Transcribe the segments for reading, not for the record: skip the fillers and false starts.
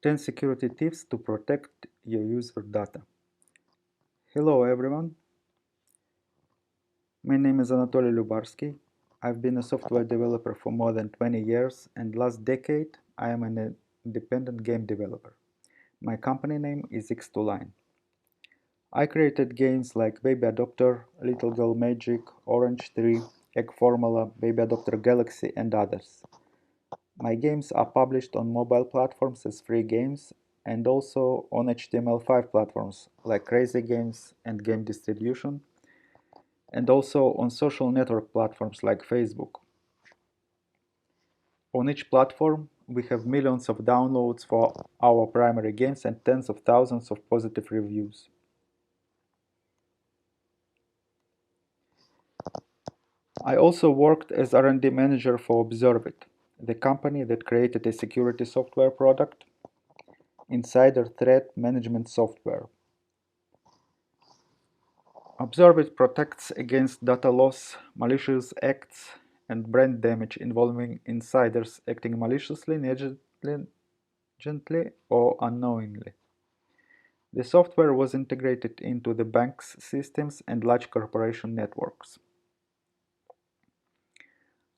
10 security tips to protect your user data. Hello everyone, my name is Anatoly Lubarsky. I've been a software developer for more than 20 years and last decade I am an independent game developer. My company name is X2Line. I created games like Baby Adopter, Little Girl Magic, Orange 3, Egg Formula, Baby Adopter Galaxy and others. My games are published on mobile platforms as free games and also on HTML5 platforms like Crazy Games and Game Distribution, and also on social network platforms like Facebook. On each platform, we have millions of downloads for our primary games and tens of thousands of positive reviews. I also worked as R&D manager for Observit, the company that created a security software product, insider threat management software. Observit protects against data loss, malicious acts, and brand damage involving insiders acting maliciously, negligently, or unknowingly. The software was integrated into the bank's systems and large corporation networks.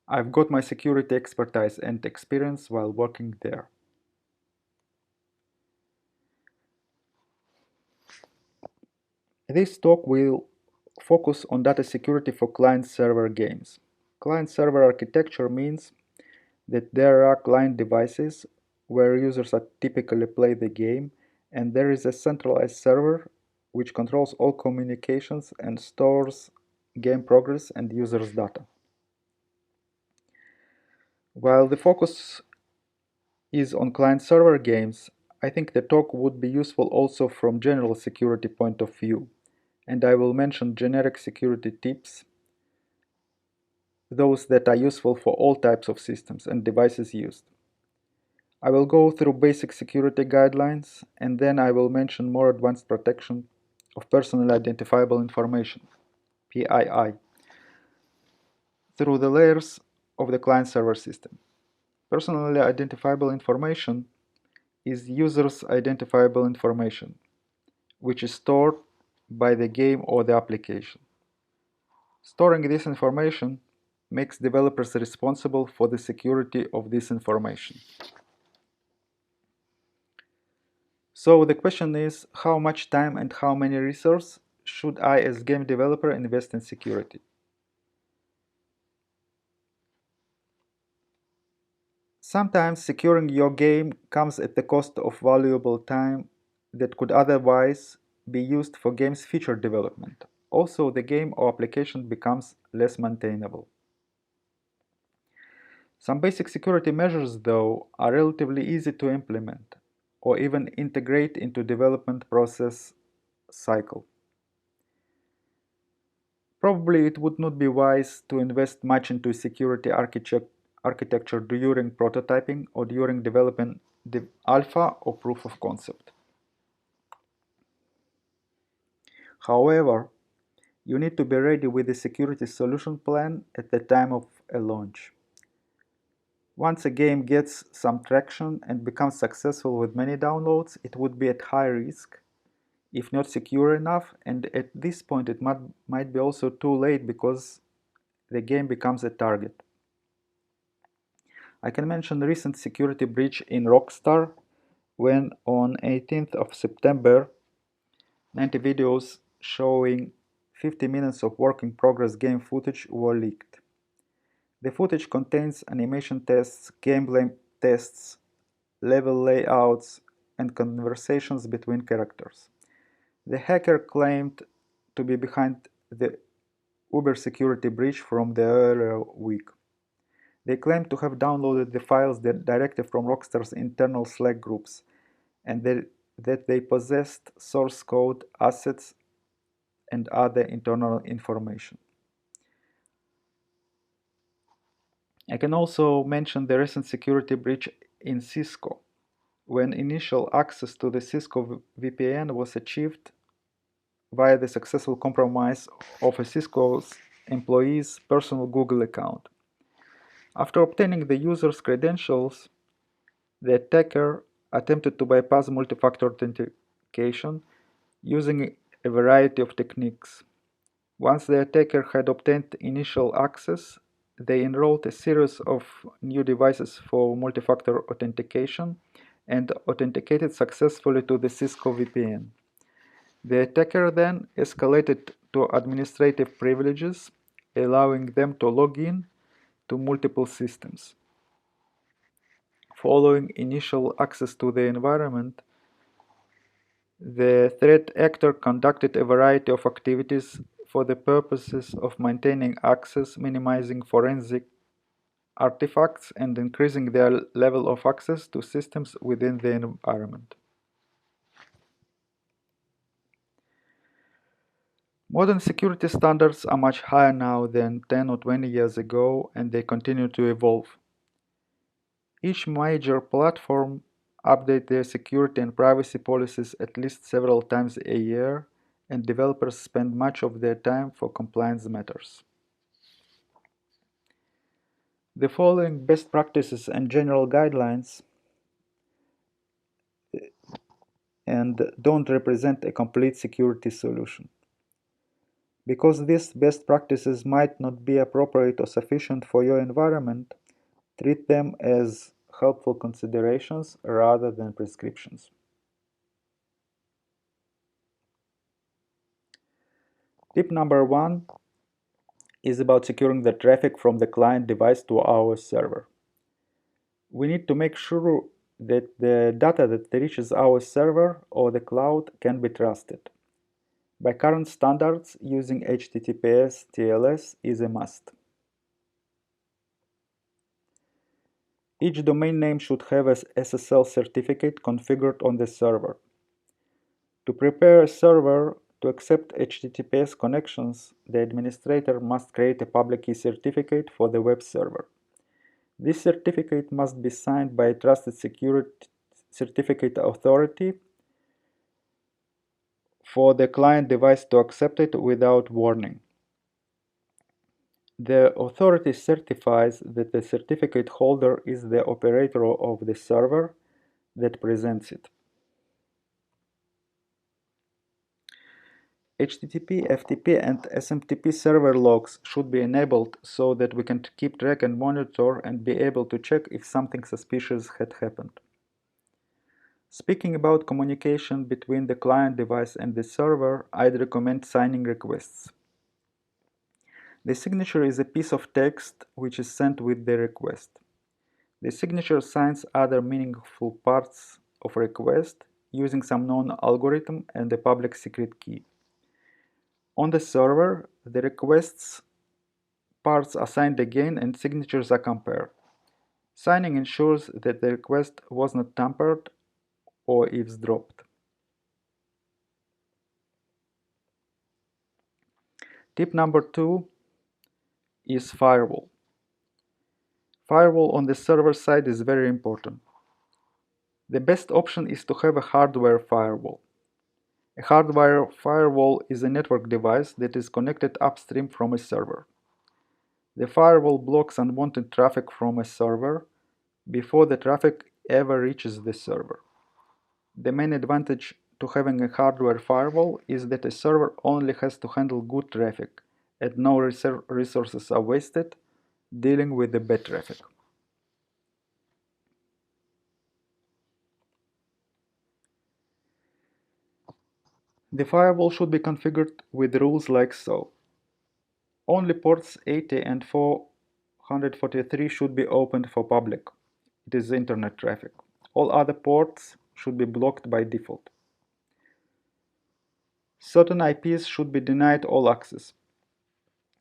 I've got my security expertise and experience while working there. This talk will focus on data security for client-server games. Client-server architecture means that there are client devices where users typically play the game, and there is a centralized server which controls all communications and stores game progress and users' data. While the focus is on client-server games, I think the talk would be useful also from general security point of view, and I will mention generic security tips, those that are useful for all types of systems and devices used. I will go through basic security guidelines and then I will mention more advanced protection of personally identifiable information, PII, through the layers of the client-server system. Personally identifiable information is users' identifiable information, which is stored by the game or the application. Storing this information makes developers responsible for the security of this information. So the question is, how much time and how many resources should I as game developer invest in security? Sometimes securing your game comes at the cost of valuable time that could otherwise be used for game's feature development. Also, the game or application becomes less maintainable. Some basic security measures, though, are relatively easy to implement or even integrate into development process cycle. Probably it would not be wise to invest much into security architecture during prototyping or during developing the alpha or proof of concept. However, you need to be ready with a security solution plan at the time of a launch. Once a game gets some traction and becomes successful with many downloads, it would be at high risk if not secure enough, and at this point it might be also too late because the game becomes a target. I can mention a recent security breach in Rockstar when on 18th of September 90 videos showing 50 minutes of work in progress game footage were leaked. The footage contains animation tests, gameplay tests, level layouts, and conversations between characters. The hacker claimed to be behind the Uber security breach from the earlier week. They claimed to have downloaded the files directly from Rockstar's internal Slack groups and that they possessed source code, assets, and other internal information. I can also mention the recent security breach in Cisco, when initial access to the Cisco VPN was achieved via the successful compromise of a Cisco's employee's personal Google account. After obtaining the user's credentials, the attacker attempted to bypass multi-factor authentication using a variety of techniques. Once the attacker had obtained initial access, they enrolled a series of new devices for multi-factor authentication and authenticated successfully to the Cisco VPN. The attacker then escalated to administrative privileges, allowing them to log in to multiple systems. Following initial access to the environment, the threat actor conducted a variety of activities for the purposes of maintaining access, minimizing forensic artifacts, and increasing their level of access to systems within the environment. Modern security standards are much higher now than 10 or 20 years ago, and they continue to evolve. Each major platform updates their security and privacy policies at least several times a year, and developers spend much of their time for compliance matters. The following best practices and general guidelines and don't represent a complete security solution. Because these best practices might not be appropriate or sufficient for your environment, treat them as helpful considerations rather than prescriptions. Tip number 1 is about securing the traffic from the client device to our server. We need to make sure that the data that reaches our server or the cloud can be trusted. By current standards, using HTTPS TLS is a must. Each domain name should have an SSL certificate configured on the server. To prepare a server to accept HTTPS connections, the administrator must create a public key certificate for the web server. This certificate must be signed by a trusted security certificate authority for the client device to accept it without warning. The authority certifies that the certificate holder is the operator of the server that presents it. HTTP, FTP, and SMTP server logs should be enabled so that we can keep track and monitor and be able to check if something suspicious had happened. Speaking about communication between the client device and the server, I'd recommend signing requests. The signature is a piece of text which is sent with the request. The signature signs other meaningful parts of a request using some known algorithm and a public secret key. On the server, the request's parts are signed again and signatures are compared. Signing ensures that the request was not tampered or eavesdropped. Tip number 2 is firewall. Firewall on the server side is very important. The best option is to have a hardware firewall. A hardware firewall is a network device that is connected upstream from a server. The firewall blocks unwanted traffic from a server before the traffic ever reaches the server. The main advantage to having a hardware firewall is that a server only has to handle good traffic, and no resources are wasted dealing with the bad traffic. The firewall should be configured with rules like so. Only ports 80 and 443 should be opened for public. It is internet traffic. All other ports should be blocked by default. Certain IPs should be denied all access.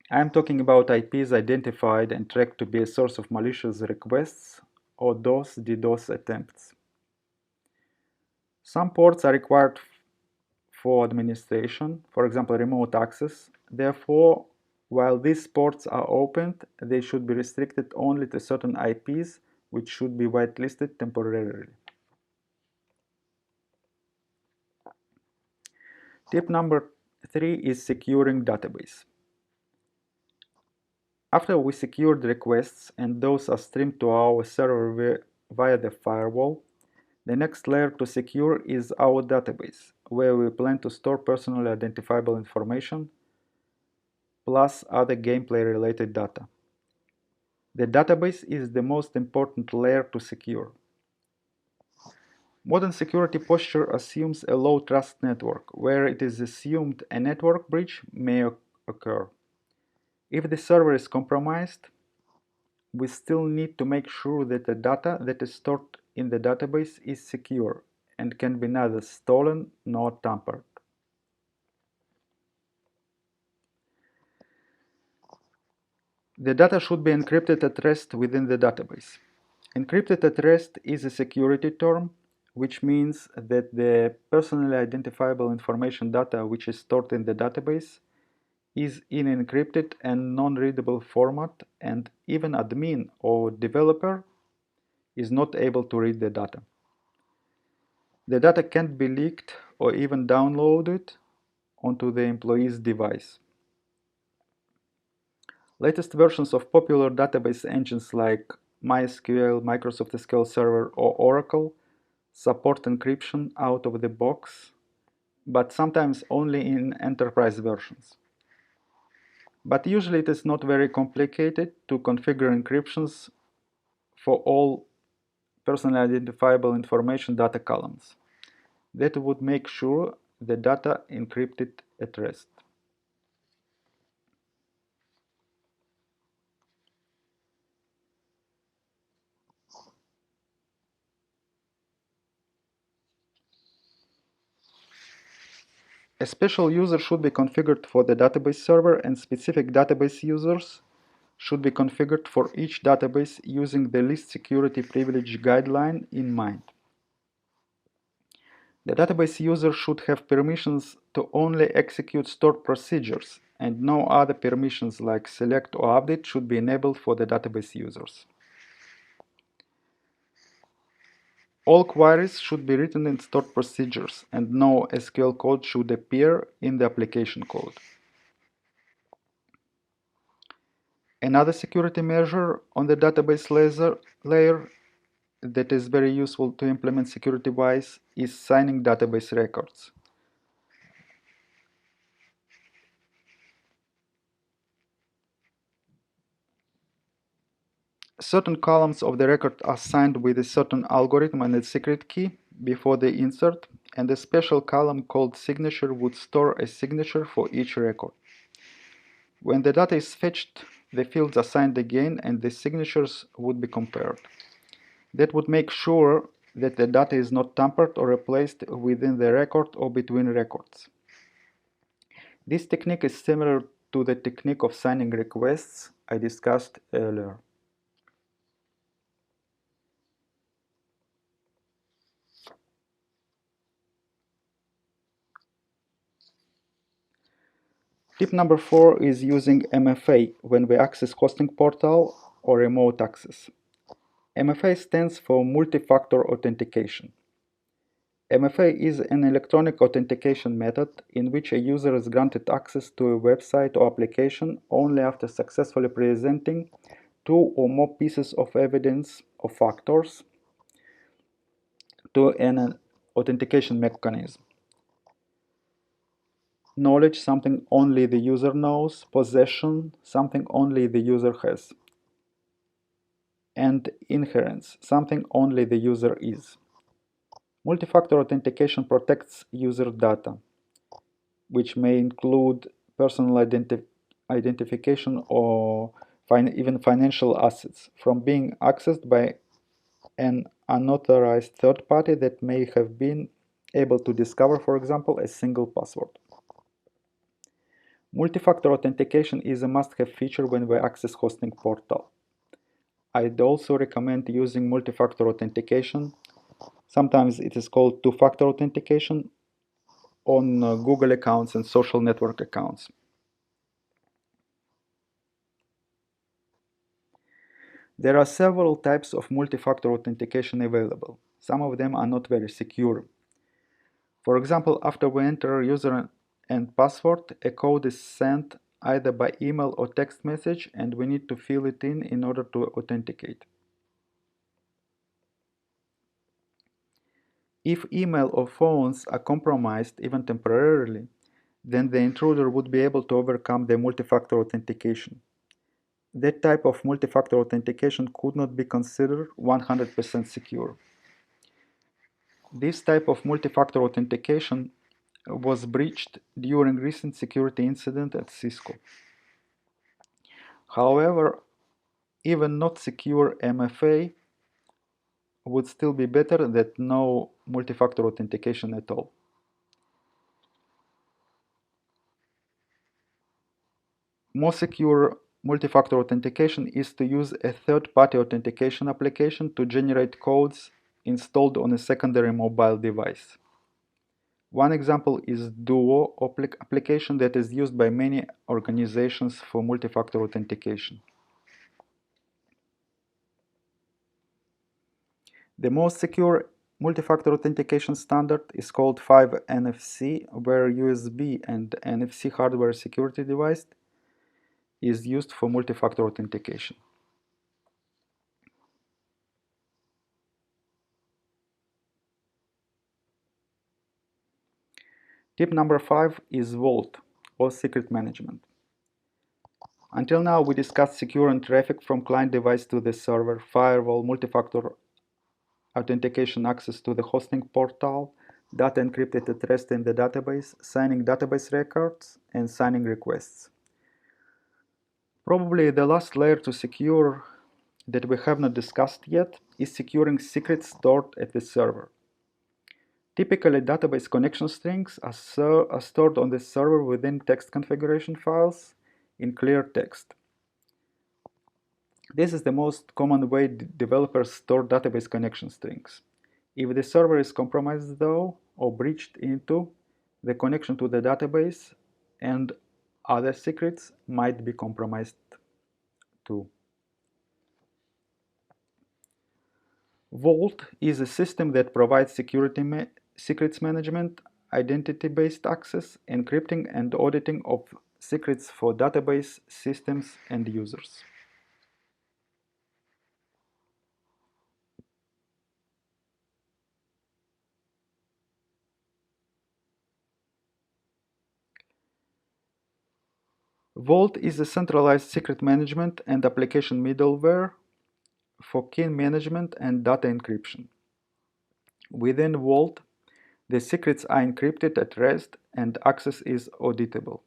I am talking about IPs identified and tracked to be a source of malicious requests or DOS attempts. Some ports are required for administration, for example remote access. Therefore, while these ports are opened, they should be restricted only to certain IPs, which should be whitelisted temporarily. Tip number 3 is securing database. After we secure the requests and those are streamed to our server via the firewall, The next layer to secure is our database, where we plan to store personally identifiable information, plus other gameplay-related data. The database is the most important layer to secure. Modern security posture assumes a low-trust network, where it is assumed a network breach may occur. If the server is compromised, we still need to make sure that the data that is stored in the database is secure and can be neither stolen nor tampered. The data should be encrypted at rest within the database. Encrypted at rest is a security term, which means that the personally identifiable information data which is stored in the database is in encrypted and non-readable format, and even admin or developer is not able to read the data. The data can't be leaked or even downloaded onto the employee's device. Latest versions of popular database engines like MySQL, Microsoft SQL Server, or Oracle support encryption out of the box, but sometimes only in enterprise versions. But usually it is not very complicated to configure encryptions for all personally identifiable information data columns. That would make sure the data encrypted at rest. A special user should be configured for the database server, and specific database users should be configured for each database using the least security privilege guideline in mind. The database user should have permissions to only execute stored procedures, and no other permissions like select or update should be enabled for the database users. All queries should be written in stored procedures, and no SQL code should appear in the application code. Another security measure on the database layer that is very useful to implement security-wise is signing database records. Certain columns of the record are signed with a certain algorithm and a secret key before they insert, and a special column called signature would store a signature for each record. When the data is fetched, the fields are signed again and the signatures would be compared. That would make sure that the data is not tampered or replaced within the record or between records. This technique is similar to the technique of signing requests I discussed earlier. Tip number 4 is using MFA when we access hosting portal or remote access. MFA stands for multi-factor authentication. MFA is an electronic authentication method in which a user is granted access to a website or application only after successfully presenting two or more pieces of evidence or factors to an authentication mechanism. Knowledge, something only the user knows. Possession, something only the user has. And inherence, something only the user is. Multi-factor authentication protects user data, which may include personal identification or even financial assets, from being accessed by an unauthorized third party that may have been able to discover, for example, a single password. Multi-factor authentication is a must-have feature when we access hosting portal. I'd also recommend using multi-factor authentication. Sometimes it is called two-factor authentication on Google accounts and social network accounts. There are several types of multi-factor authentication available. Some of them are not very secure. For example, after we enter user and password, a code is sent either by email or text message, and we need to fill it in order to authenticate. If email or phones are compromised, even temporarily, then the intruder would be able to overcome the multi-factor authentication. That type of multi-factor authentication could not be considered 100% secure. This type of multi-factor authentication was breached during recent security incident at Cisco. However, even not secure MFA would still be better than no multi-factor authentication at all. More secure multi-factor authentication is to use a third-party authentication application to generate codes installed on a secondary mobile device. One example is Duo application that is used by many organizations for multi-factor authentication. The most secure multi-factor authentication standard is called 5NFC, where USB and NFC hardware security device is used for multi-factor authentication. Tip number 5 is Vault, or secret management. Until now, we discussed securing traffic from client device to the server, firewall, multi-factor authentication access to the hosting portal, data encrypted at rest in the database, signing database records, and signing requests. Probably the last layer to secure that we have not discussed yet is securing secrets stored at the server. Typically, database connection strings are stored on the server within text configuration files in clear text. This is the most common way developers store database connection strings. If the server is compromised though, or breached into, the connection to the database and other secrets might be compromised too. Vault is a system that provides secrets management, identity-based access, encrypting and auditing of secrets for database systems and users. Vault is a centralized secret management and application middleware for key management and data encryption. Within Vault, the secrets are encrypted at rest and access is auditable.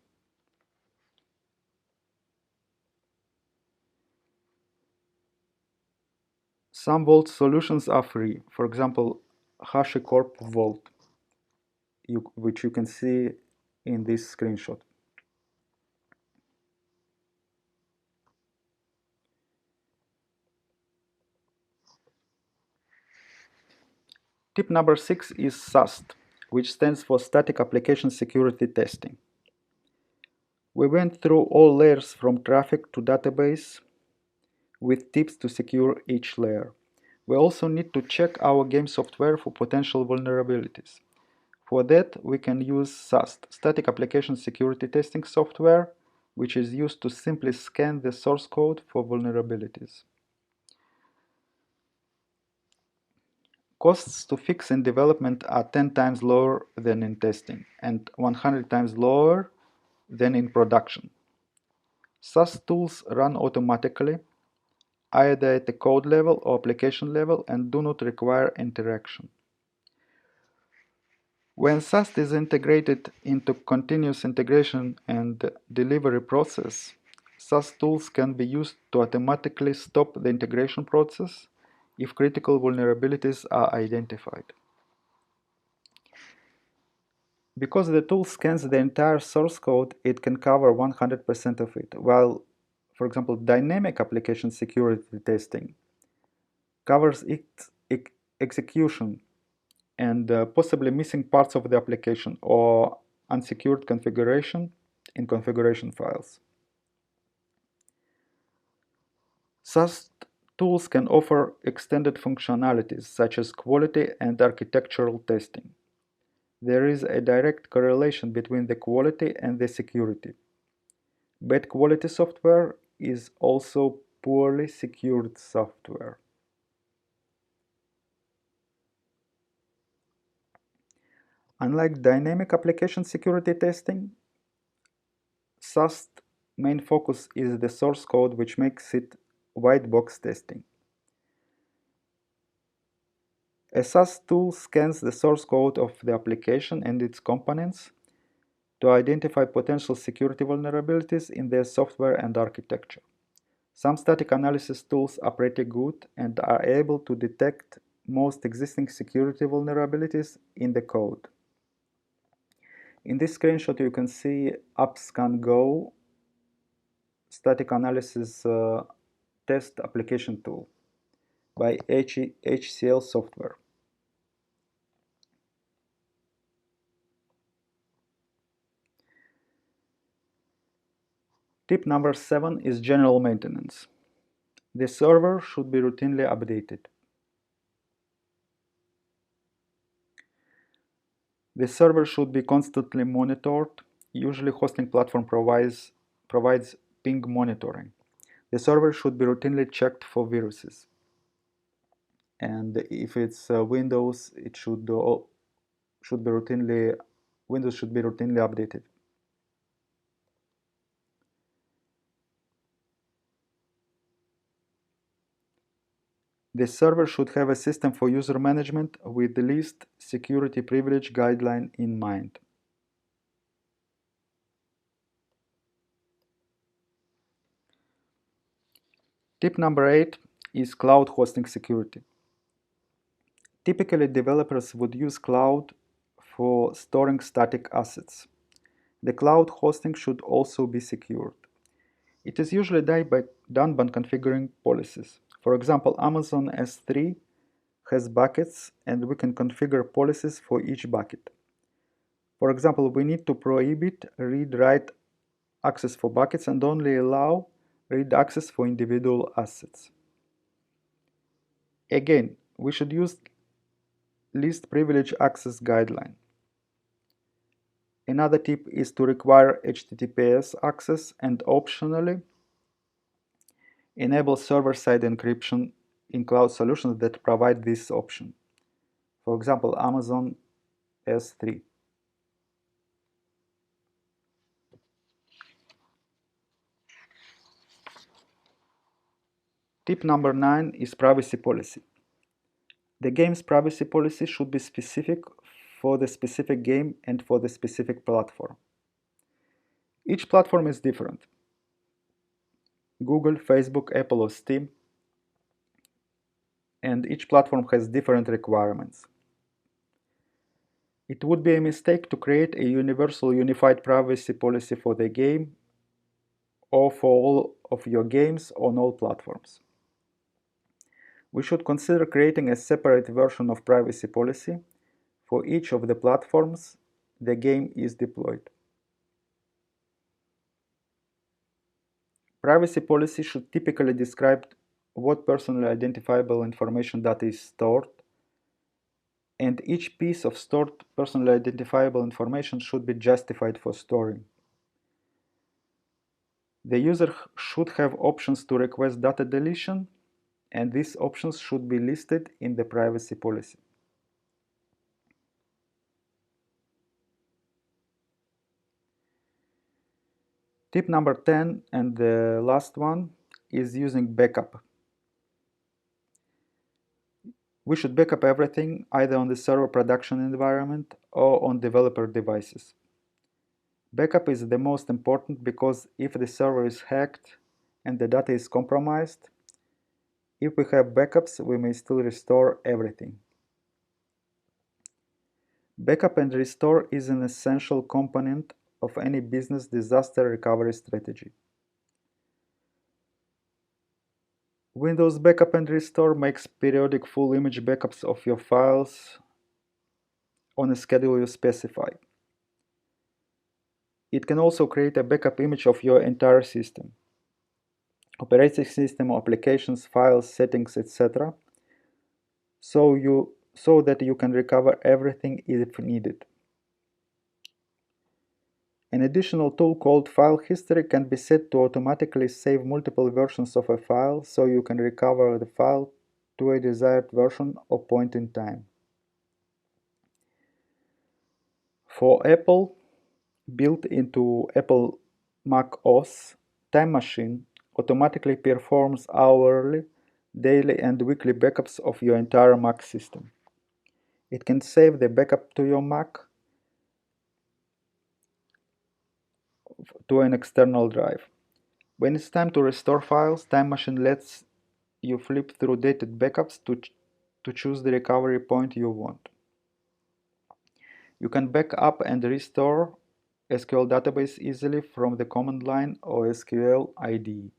Some Vault solutions are free, for example, HashiCorp Vault, which you can see in this screenshot. Tip number 6 is SAST, which stands for Static Application Security Testing. We went through all layers from traffic to database with tips to secure each layer. We also need to check our game software for potential vulnerabilities. For that, we can use SAST, Static Application Security Testing software, which is used to simply scan the source code for vulnerabilities. Costs to fix in development are 10 times lower than in testing and 100 times lower than in production. SAST tools run automatically, either at the code level or application level, and do not require interaction. When SAST is integrated into continuous integration and delivery process, SAST tools can be used to automatically stop the integration process if critical vulnerabilities are identified. Because the tool scans the entire source code, it can cover 100% of it, while, for example, dynamic application security testing covers its execution and possibly missing parts of the application or unsecured configuration in configuration files. SAST tools can offer extended functionalities such as quality and architectural testing. There is a direct correlation between the quality and the security. Bad quality software is also poorly secured software. Unlike dynamic application security testing, SAST main focus is the source code, which makes it white box testing. A SAST tool scans the source code of the application and its components to identify potential security vulnerabilities in their software and architecture. Some static analysis tools are pretty good and are able to detect most existing security vulnerabilities in the code. In this screenshot, you can see AppScan-Go static analysis test application tool by HCL Software. Tip number 7 is general maintenance. The server should be routinely updated. The server should be constantly monitored. Usually hosting platform provides ping monitoring. The server should be routinely checked for viruses. And if it's Windows, it should be routinely Windows should be routinely updated. The server should have a system for user management with the least security privilege guideline in mind. Tip number 8 is cloud hosting security. Typically, developers would use cloud for storing static assets. The cloud hosting should also be secured. It is usually done by configuring policies. For example, Amazon S3 has buckets and we can configure policies for each bucket. For example, we need to prohibit read-write access for buckets and only allow read access for individual assets. Again, we should use least privilege access guideline. Another tip is to require HTTPS access and optionally enable server-side encryption in cloud solutions that provide this option. For example, Amazon S3. Tip number 9 is privacy policy. The game's privacy policy should be specific for the specific game and for the specific platform. Each platform is different. Google, Facebook, Apple, or Steam, and each platform has different requirements. It would be a mistake to create a universal unified privacy policy for the game or for all of your games on all platforms. We should consider creating a separate version of privacy policy for each of the platforms the game is deployed. Privacy policy should typically describe what personally identifiable information data is stored, and each piece of stored personally identifiable information should be justified for storing. The user should have options to request data deletion, and these options should be listed in the privacy policy. Tip number 10 and the last one is using backup. We should backup everything either on the server production environment or on developer devices. Backup is the most important because if the server is hacked and the data is compromised, if we have backups, we may still restore everything. Backup and restore is an essential component of any business disaster recovery strategy. Windows Backup and Restore makes periodic full image backups of your files on a schedule you specify. It can also create a backup image of your entire system, operating system, applications, files, settings, etc., so that you can recover everything if needed. An additional tool called File History can be set to automatically save multiple versions of a file so you can recover the file to a desired version or point in time. For Apple, built into Apple Mac OS, Time Machine automatically performs hourly, daily, and weekly backups of your entire Mac system. It can save the backup to your Mac to an external drive. When it's time to restore files, Time Machine lets you flip through dated backups to choose the recovery point you want. You can back up and restore SQL database easily from the command line or SQL IDE.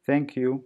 Thank you.